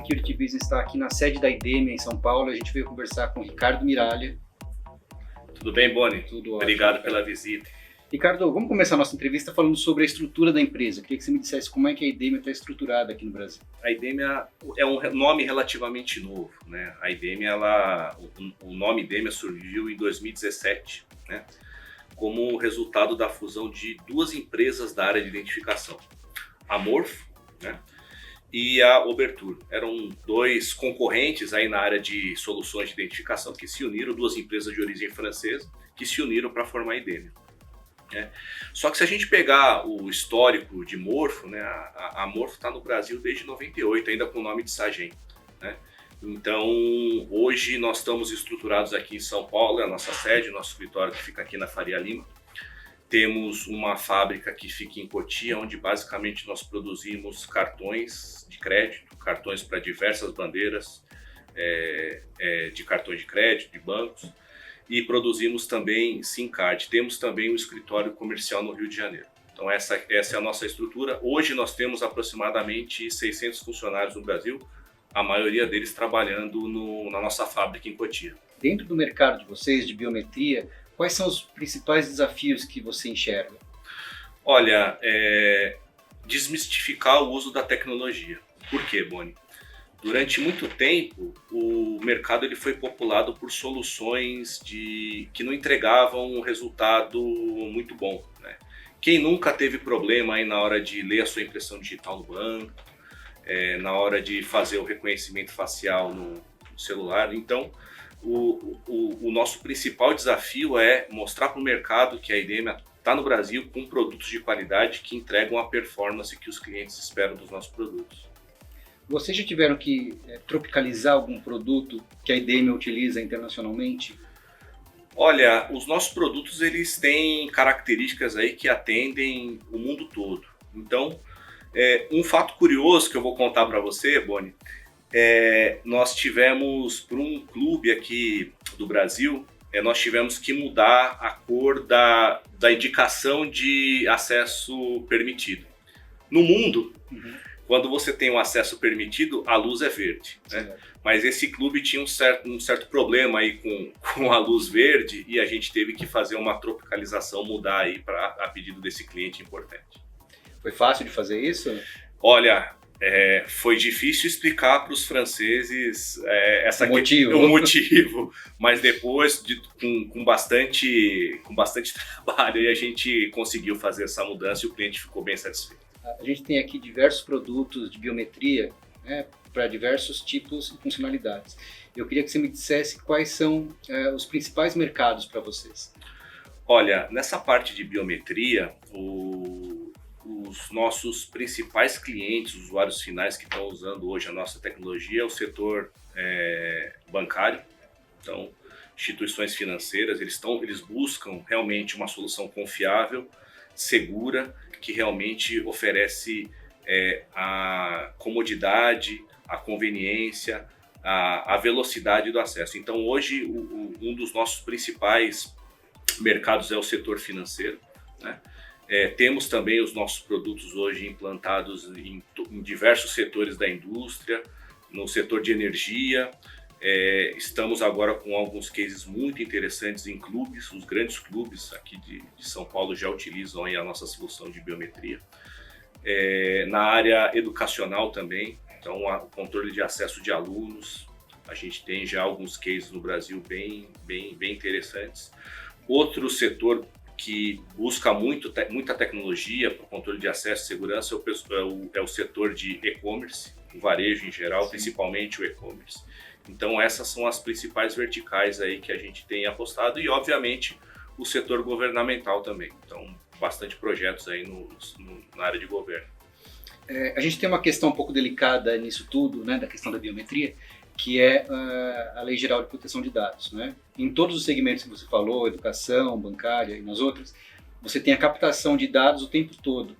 Security Business está aqui na sede da IDEMIA em São Paulo. A gente veio conversar com o Ricardo Miralha. Tudo bem, Boni? Tudo ótimo. Obrigado pela visita. Ricardo, vamos começar a nossa entrevista falando sobre a estrutura da empresa. Eu queria que você me dissesse como é que a IDEMIA está estruturada aqui no Brasil. A IDEMIA é um nome relativamente novo, né? A IDEMIA, o nome IDEMIA surgiu em 2017, né? Como resultado da fusão de duas empresas da área de identificação. A Morpho, né? E a Obertur. Eram dois concorrentes aí na área de soluções de identificação que se uniram, duas empresas de origem francesa, que se uniram para formar a IDEMIA. Só que se a gente pegar o histórico de Morpho, né, a Morpho está no Brasil desde 98, ainda com o nome de Sagen, né? Então, hoje nós estamos estruturados aqui em São Paulo, é a nossa sede, o nosso escritório que fica aqui na Faria Lima. Temos uma fábrica que fica em Cotia, onde basicamente nós produzimos cartões de crédito, cartões para diversas bandeiras de cartões de crédito, de bancos. E produzimos também SIM card. Temos também um escritório comercial no Rio de Janeiro. Então essa é a nossa estrutura. Hoje nós temos aproximadamente 600 funcionários no Brasil, a maioria deles trabalhando na nossa fábrica em Cotia. Dentro do mercado de vocês, de biometria, quais são os principais desafios que você enxerga? Olha, desmistificar o uso da tecnologia. Por quê, Boni? Durante muito tempo, o mercado ele foi populado por soluções que não entregavam um resultado muito bom, né? Quem nunca teve problema aí na hora de ler a sua impressão digital no banco, na hora de fazer o reconhecimento facial no celular? Então, o nosso principal desafio é mostrar para o mercado que a IDEMIA está no Brasil com produtos de qualidade que entregam a performance que os clientes esperam dos nossos produtos. Vocês já tiveram que tropicalizar algum produto que a IDEMIA utiliza internacionalmente? Olha, os nossos produtos eles têm características aí que atendem o mundo todo. Então, um fato curioso que eu vou contar para você, Boni, nós tivemos, por um clube aqui do Brasil, nós tivemos que mudar a cor da indicação de acesso permitido. No mundo, quando você tem um acesso permitido, a luz é verde, né? Mas esse clube tinha um certo problema aí com a luz verde e a gente teve que fazer uma tropicalização, mudar aí a pedido desse cliente importante. Foi fácil de fazer isso? Olha, foi difícil explicar para os franceses o motivo, mas depois, com bastante trabalho, a gente conseguiu fazer essa mudança e o cliente ficou bem satisfeito. A gente tem aqui diversos produtos de biometria, né, para diversos tipos e funcionalidades. Eu queria que você me dissesse quais são os principais mercados para vocês. Olha, nessa parte de biometria, os nossos principais clientes, usuários finais que estão usando hoje a nossa tecnologia é o setor bancário. Então, instituições financeiras, eles buscam realmente uma solução confiável, segura, que realmente oferece a comodidade, a conveniência, a velocidade do acesso. Então hoje um dos nossos principais mercados é o setor financeiro, né? Temos também os nossos produtos hoje implantados em diversos setores da indústria, no setor de energia. Estamos agora com alguns cases muito interessantes em clubes, os grandes clubes aqui de São Paulo já utilizam aí a nossa solução de biometria. Na área educacional também, então o controle de acesso de alunos, a gente tem já alguns cases no Brasil bem interessantes. Outro setor que busca muita tecnologia para o controle de acesso e segurança é o setor de e-commerce, o varejo em geral, principalmente o e-commerce. Então essas são as principais verticais aí que a gente tem apostado e obviamente o setor governamental também. Então bastante projetos aí na área de governo. A gente tem uma questão um pouco delicada nisso tudo, né, da questão da biometria, que é a Lei Geral de Proteção de Dados, né? Em todos os segmentos que você falou, educação, bancária e nas outras, você tem a captação de dados o tempo todo.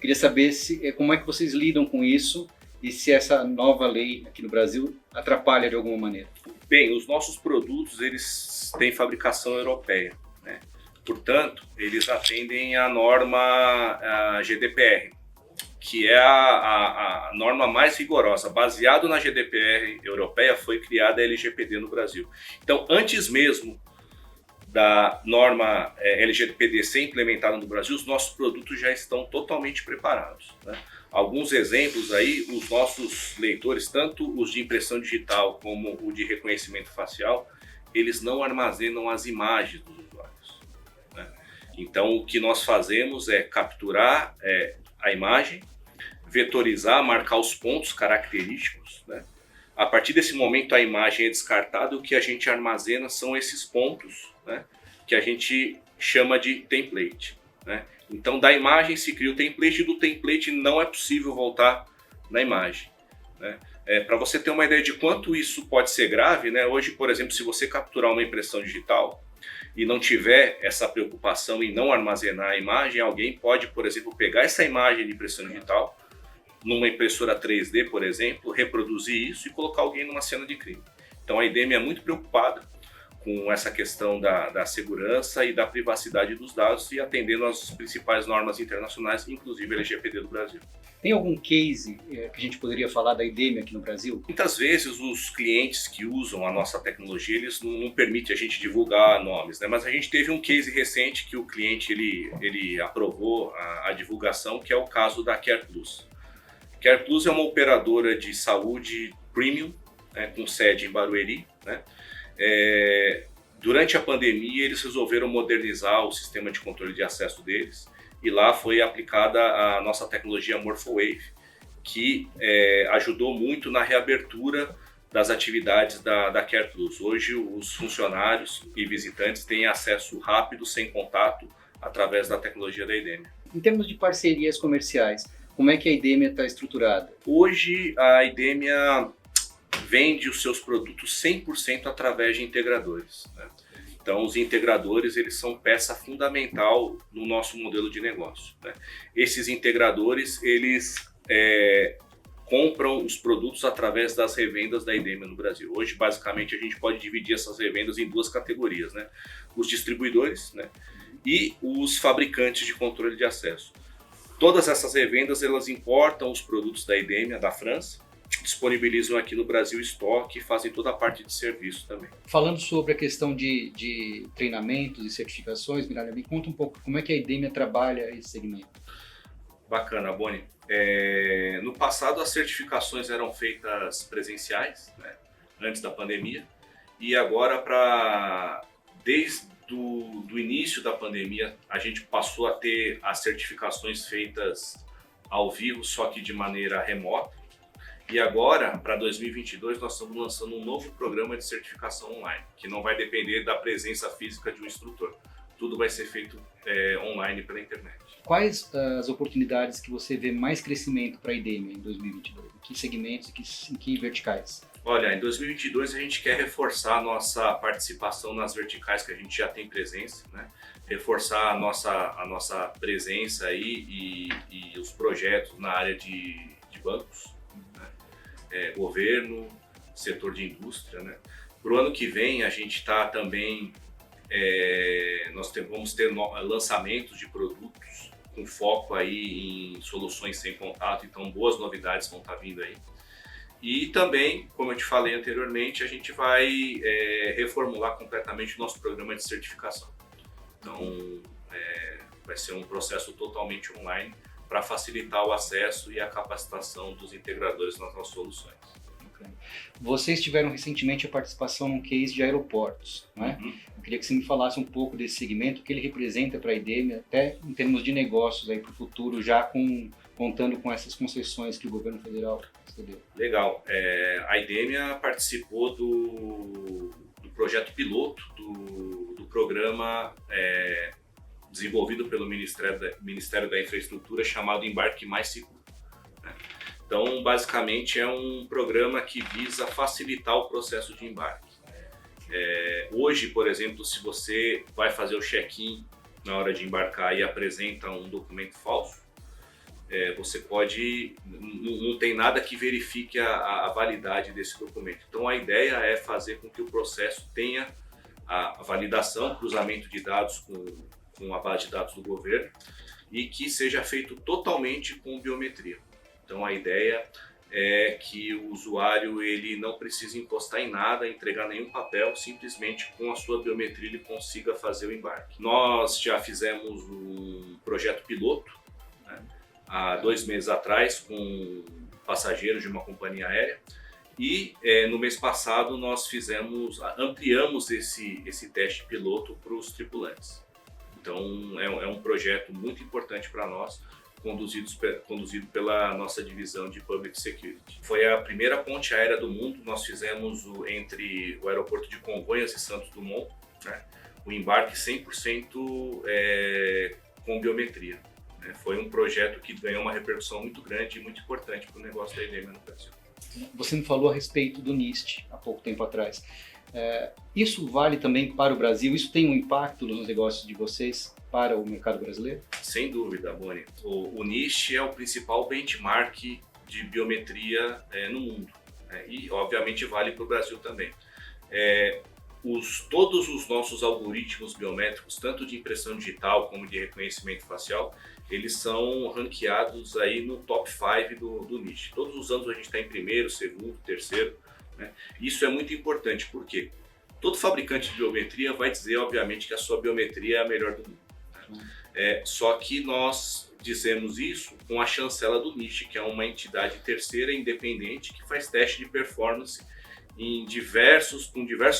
Queria saber como é que vocês lidam com isso e se essa nova lei aqui no Brasil atrapalha de alguma maneira. Bem, os nossos produtos eles têm fabricação europeia, né? Portanto, eles atendem à norma GDPR, que é a norma mais rigorosa. Baseado na GDPR europeia, foi criada a LGPD no Brasil. Então, antes mesmo da norma LGPD ser implementada no Brasil, os nossos produtos já estão totalmente preparados, né? Alguns exemplos aí, os nossos leitores, tanto os de impressão digital como o de reconhecimento facial, eles não armazenam as imagens dos usuários, né? Então, o que nós fazemos é capturar a imagem, vetorizar, marcar os pontos característicos, né? A partir desse momento, a imagem é descartada e o que a gente armazena são esses pontos, né, que a gente chama de template, né? Então, da imagem se cria o template e do template não é possível voltar na imagem, né? Para você ter uma ideia de quanto isso pode ser grave, né? Hoje, por exemplo, se você capturar uma impressão digital e não tiver essa preocupação em não armazenar a imagem, alguém pode, por exemplo, pegar essa imagem de impressão digital numa impressora 3D, por exemplo, reproduzir isso e colocar alguém numa cena de crime. Então a IDEME é muito preocupada com essa questão da segurança e da privacidade dos dados e atendendo às principais normas internacionais, inclusive a LGPD do Brasil. Tem algum case que a gente poderia falar da IDEME aqui no Brasil? Muitas vezes os clientes que usam a nossa tecnologia, eles não permitem a gente divulgar nomes, né? Mas a gente teve um case recente que o cliente ele aprovou a divulgação, que é o caso da CarePlus. CarePlus é uma operadora de saúde premium, né, com sede em Barueri, né? Durante a pandemia, eles resolveram modernizar o sistema de controle de acesso deles e lá foi aplicada a nossa tecnologia MorphoWave, que ajudou muito na reabertura das atividades da CarePlus. Hoje, os funcionários e visitantes têm acesso rápido, sem contato, através da tecnologia da IDEME. Em termos de parcerias comerciais, como é que a IDEME está estruturada? Hoje, a IDEME vende os seus produtos 100% através de integradores, né? Então, os integradores, eles são peça fundamental no nosso modelo de negócio, né? Esses integradores, eles compram os produtos através das revendas da IDEME no Brasil. Hoje, basicamente, a gente pode dividir essas revendas em duas categorias, né? Os distribuidores, né, e os fabricantes de controle de acesso. Todas essas revendas, elas importam os produtos da IDEME, da França, disponibilizam aqui no Brasil estoque e fazem toda a parte de serviço também. Falando sobre a questão de treinamentos e certificações, Miralha, me conta um pouco como é que a IDEME trabalha esse segmento. Bacana, Boni. No passado, as certificações eram feitas presenciais, né, antes da pandemia, e agora, desde do início da pandemia, a gente passou a ter as certificações feitas ao vivo, só que de maneira remota. E agora, para 2022, nós estamos lançando um novo programa de certificação online, que não vai depender da presença física de um instrutor. Tudo vai ser feito online pela internet. Quais as oportunidades que você vê mais crescimento para a IDEME em 2022? Em que segmentos e em que verticais? Olha, em 2022 a gente quer reforçar a nossa participação nas verticais que a gente já tem presença, né? Reforçar a nossa presença aí e os projetos na área de bancos, né? Governo, setor de indústria, né? Para o ano que vem a gente está também, vamos ter lançamentos de produtos com foco aí em soluções sem contato, então boas novidades vão estar vindo aí. E também, como eu te falei anteriormente, a gente vai reformular completamente o nosso programa de certificação. Então, vai ser um processo totalmente online para facilitar o acesso e a capacitação dos integradores nas nossas soluções. Okay. Vocês tiveram recentemente a participação num case de aeroportos, né? Uhum. Eu queria que você me falasse um pouco desse segmento, o que ele representa para a IDEME, até em termos de negócios para o futuro, já contando com essas concessões que o governo federal concedeu. Legal. A IDEME participou do projeto piloto do programa desenvolvido pelo Ministério da Infraestrutura, chamado Embarque Mais Seguro, né? Então, basicamente, é um programa que visa facilitar o processo de embarque. Hoje, por exemplo, se você vai fazer o check-in na hora de embarcar e apresenta um documento falso, você pode, não tem nada que verifique a validade desse documento. Então a ideia é fazer com que o processo tenha a validação, cruzamento de dados com a base de dados do governo e que seja feito totalmente com biometria. Então a ideia é que o usuário ele não precisa encostar em nada, entregar nenhum papel, simplesmente com a sua biometria ele consiga fazer o embarque. Nós já fizemos um projeto piloto, né, há 2 meses atrás com passageiros de uma companhia aérea e no mês passado nós ampliamos esse teste piloto para os tripulantes. Então é um projeto muito importante para nós, conduzido pela nossa divisão de Public Security. Foi a primeira ponte aérea do mundo, nós fizemos entre o aeroporto de Congonhas e Santos Dumont, né, o embarque 100% com biometria. Né. Foi um projeto que ganhou uma repercussão muito grande e muito importante para o negócio da IDEMIA no Brasil. Você me falou a respeito do NIST há pouco tempo atrás. Isso vale também para o Brasil? Isso tem um impacto nos negócios de vocês para o mercado brasileiro? Sem dúvida, Boni. O NIST é o principal benchmark de biometria no mundo, né? E, obviamente, vale para o Brasil também. Todos os nossos algoritmos biométricos, tanto de impressão digital como de reconhecimento facial, eles são ranqueados aí no top 5 do NIST. Todos os anos a gente está em primeiro, segundo, terceiro, né? Isso é muito importante porque todo fabricante de biometria vai dizer, obviamente, que a sua biometria é a melhor do mundo. Só que nós dizemos isso com a chancela do NIST, que é uma entidade terceira independente que faz teste de performance com diversos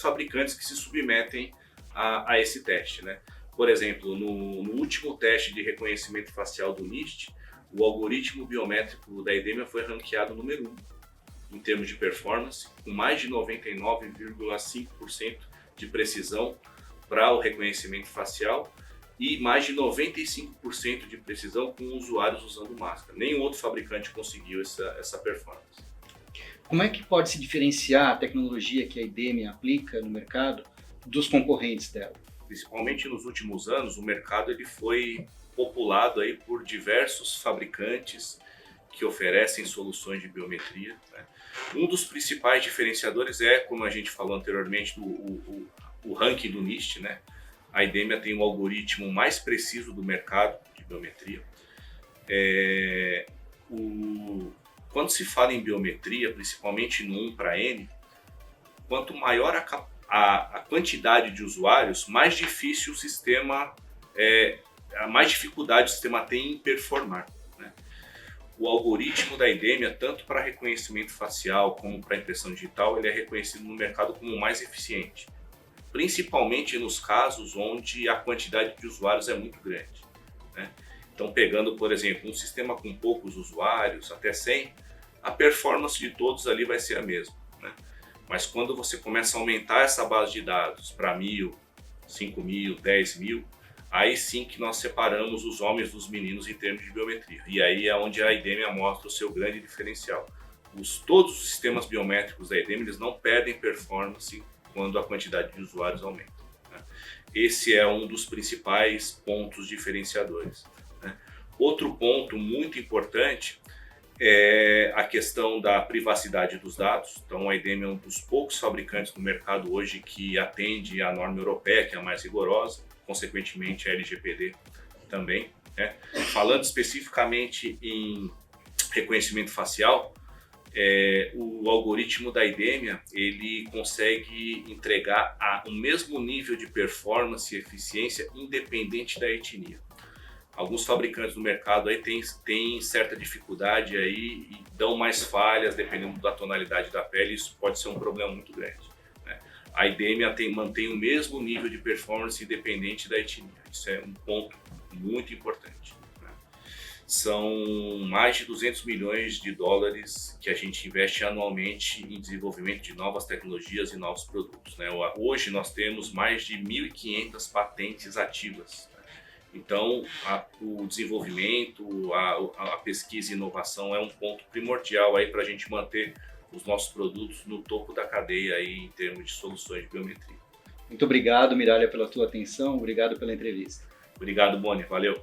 fabricantes que se submetem a esse teste, né? Por exemplo, no último teste de reconhecimento facial do NIST, o algoritmo biométrico da IDEMIA foi ranqueado número 1 em termos de performance, com mais de 99,5% de precisão para o reconhecimento facial e mais de 95% de precisão com usuários usando máscara. Nenhum outro fabricante conseguiu essa performance. Como é que pode se diferenciar a tecnologia que a IDEMIA aplica no mercado dos concorrentes dela? Principalmente nos últimos anos, o mercado ele foi populado aí por diversos fabricantes que oferecem soluções de biometria, né? Um dos principais diferenciadores como a gente falou anteriormente, o ranking do NIST, né? A IDEMIA tem o algoritmo mais preciso do mercado de biometria. Quando se fala em biometria, principalmente no 1 para N, quanto maior a quantidade de usuários, mais difícil o sistema, mais dificuldade o sistema tem em performar, né? O algoritmo da IDEMIA, tanto para reconhecimento facial como para impressão digital, ele é reconhecido no mercado como o mais eficiente, principalmente nos casos onde a quantidade de usuários é muito grande, né? Então, pegando, por exemplo, um sistema com poucos usuários, até 100, a performance de todos ali vai ser a mesma, né? Mas quando você começa a aumentar essa base de dados para 1.000, 5.000, 10.000, aí sim que nós separamos os homens dos meninos em termos de biometria. E aí é onde a IDEMIA mostra o seu grande diferencial. Todos os sistemas biométricos da IDEMIA eles não perdem performance quando a quantidade de usuários aumenta, né? Esse é um dos principais pontos diferenciadores, né? Outro ponto muito importante é a questão da privacidade dos dados. Então a IDEMIA é um dos poucos fabricantes no mercado hoje que atende à norma europeia, que é a mais rigorosa, consequentemente a LGPD também, né? Falando especificamente em reconhecimento facial, o algoritmo da IDEMIA ele consegue entregar o mesmo nível de performance e eficiência independente da etnia. Alguns fabricantes no mercado aí têm certa dificuldade aí e dão mais falhas dependendo da tonalidade da pele, isso pode ser um problema muito grande, né? A IDEMIA mantém o mesmo nível de performance independente da etnia, isso é um ponto muito importante, né? São mais de 200 milhões de dólares que a gente investe anualmente em desenvolvimento de novas tecnologias e novos produtos, né? Hoje nós temos mais de 1.500 patentes ativas. Então, o desenvolvimento, a pesquisa e inovação é um ponto primordial aí para a gente manter os nossos produtos no topo da cadeia aí em termos de soluções de biometria. Muito obrigado, Miralha, pela tua atenção. Obrigado pela entrevista. Obrigado, Boni. Valeu.